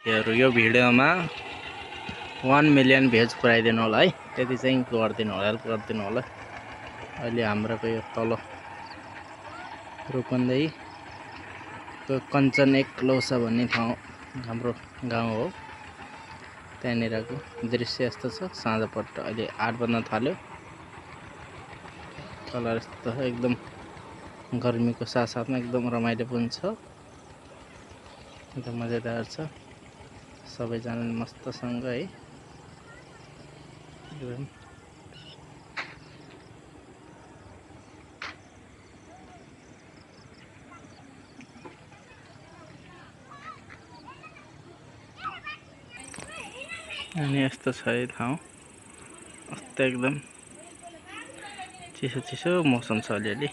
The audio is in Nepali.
यो भिडियोमा 1 मिलियन भ्युज पुऱ्याइदिनु होला है। त्यति चाहिँ गरिदिनु होला, हेल्प गरिदिनु होला। अहिले हाम्रोको यो तल रूपन्देहीको कञ्चन एक लौसा भन्ने ठाउँ हाम्रो गाउँ हो। त्यहाँनिरको दृश्य यस्तो छ। साँझपट्ट अहिले 8 बज्न थाल्यो। तल यस्तो एकदम गर्मीको साथसाथमा एकदम रमाइलो पनि छ, एकदम मजेदार छ। सबैजना मस्तसँग है एकदम। अनि यस्तो छ यो ठाउँ। यस्तो एकदम चिसो चिसो मौसम छ अलिअलि।